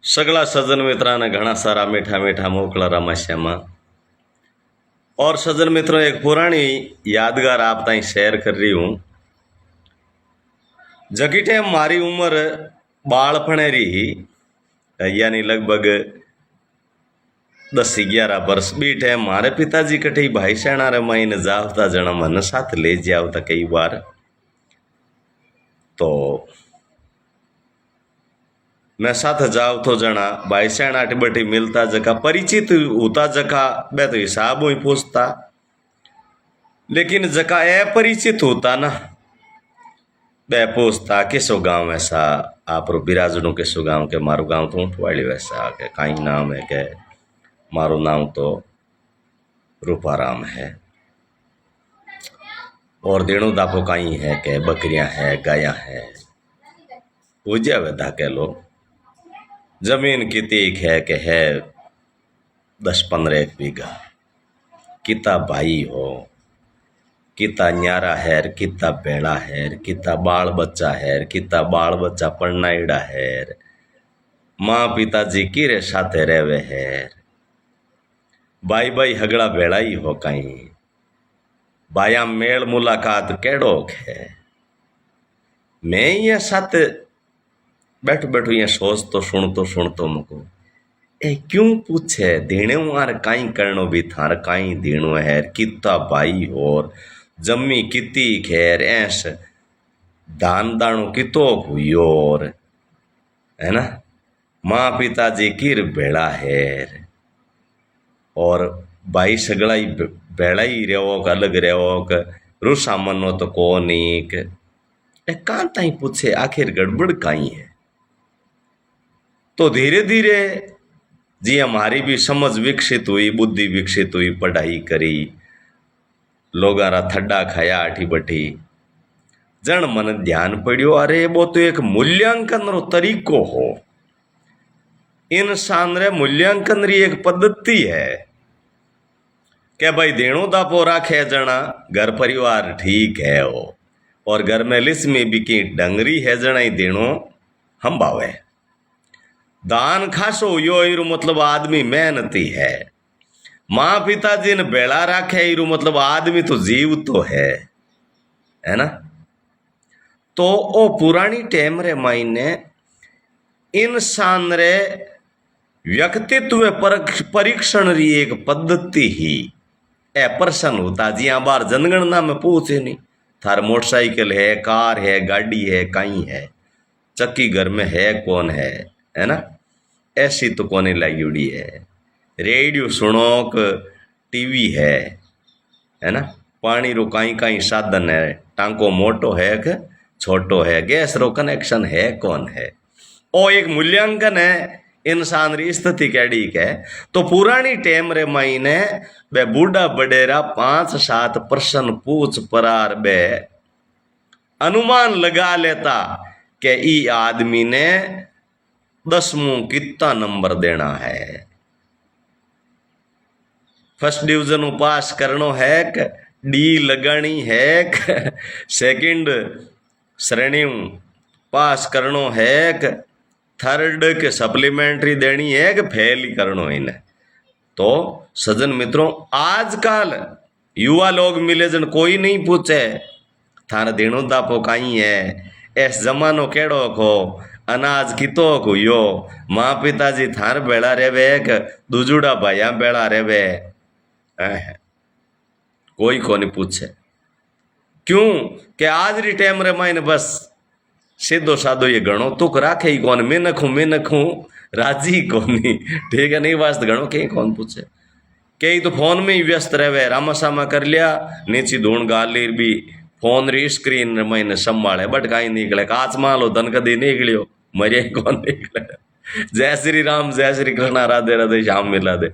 सगला सज्जन मित्रा ने घना सारा मीठा मीठा मोकला रामाश्यामा। और सज्जन मित्रों, एक पुरानी यादगार आप ताई शेयर कर रही हूँ। जकी टाइम मारी उम्र बालपणे रही, यानी लगभग 10-11 वर्ष बी टाइम मारे पिताजी कठी भाई सेना रे माईने जावता जना मन साथ ले जावता कई बार। तो मैं साथ जाव तो जना भाई सेना आटी बटी मिलता जका परिचित होता जका बे तो हिसाब ही पूछता, लेकिन जका अपरिचित होता ना बे पूछता किसो गांव ऐसा आप बिराजणु किसो गांव के मारो गांव तो ऊँटवाड़ी वैसा के कई नाम है के मारो नाम तो रूपाराम है और देणु दापो कई है के बकरियां है गाया है पूजा वेदा के लो जमीन कितनी है के है 10-15 बीघा किता भाई हो किता न्यारा है किता बेड़ा है किता बाल बच्चा है किता बाल बच्चा पढ़नाईड़ा है माँ पिताजी किरे साथे रहवे है भाई भाई हगड़ा बेड़ा ही हो कहीं बाया मेल मुलाकात केड़ो है। मैं ये साथ बैठ बैठो ये सोच तो सुन तो मुको ए क्यों पूछे देने मार काई करनो भी थार काई देनो है किता भाई और जम्मी किती खैर ऐस दान दानो कितो हुयोर है ना माँ पिताजी किर बेड़ा है और भाई सगड़ा ही बेड़ा ही रेवोक अलग रेवोक रुसा मनो तो को नीक ए कां ताई पूछे आखिर गड़बड़ काई है। तो धीरे धीरे जी हमारी भी समझ विकसित हुई बुद्धि विकसित हुई पढ़ाई करी लोगारा थड्डा खाया आठी बठी जन मन ध्यान पड़ियो अरे वो तो एक मूल्यांकन रो तरीको हो इंसान रे मूल्यांकन री एक पद्धति है के भाई देणो दापो राखे जना घर परिवार ठीक है हो और घर में लिस्मी भी की डंगरी है जना ही देणो हम बावे दान खासो यो इरू मतलब आदमी मेहनती है माँ पिताजी ने बेड़ा राखे इरू मतलब आदमी तो जीव तो है ना। तो ओ पुरानी टाइम रे मायने इंसान रे व्यक्तित्व परीक्षण री एक पद्धति ही ए पर्सन होता जिया बार जनगणना में पूछे नहीं थार मोटरसाइकिल है कार है गाड़ी है कहीं है चक्की घर में है कौन है ना ऐसी तो कोने लागी है रेडियो सुनोक टीवी है ना पानी रो काई काई साधन है टांको मोटो है कि छोटो है गैस रो कनेक्शन है कौन है ओ एक मूल्यांकन है इंसान री स्थिति कैडी है। तो पुरानी टाइम रे मायने बे बूढ़ा बडेरा 5-7 प्रश्न पूछ परार बे अनुमान लगा लेता कि ई आदमी ने 10वां कितना नंबर देना है फर्स्ट डिवीजन पास करनो है कि डी लगानी है कि सेकंड श्रेणी पास करनो है कि थर्ड के सप्लीमेंट्री देनी है कि फेल ही करनो इन्हें। तो सज्जन मित्रों आजकल युवा लोग मिले जन कोई नहीं पूछे थार देणो दापो काई है ऐस जमानो केड़ो को अनाज कितो को यो माँ पिताजी थार बेड़ा रेवे कि दूजुड़ा भाइया बेड़ा रेवे कोई को नहीं पूछे क्यों कि आज री टाइम रे मायने बस सीधो साधो ये गणो तुक राखे ही कौन मैं नखूं राजी कोनी ठीक है नहीं वास्त गणो कहीं कौन पूछे कई तो फोन में ही व्यस्त रहे रामा सामा कर लिया नीची धूण गाल ली भी फोन री स्क्रीन मैंने संभाले बट कहीं निकले काच मालो धन कदी निकलियो मरे कौन निकले। जय श्री राम जय श्री कृष्णा राधे राधे श्याम मिला दे।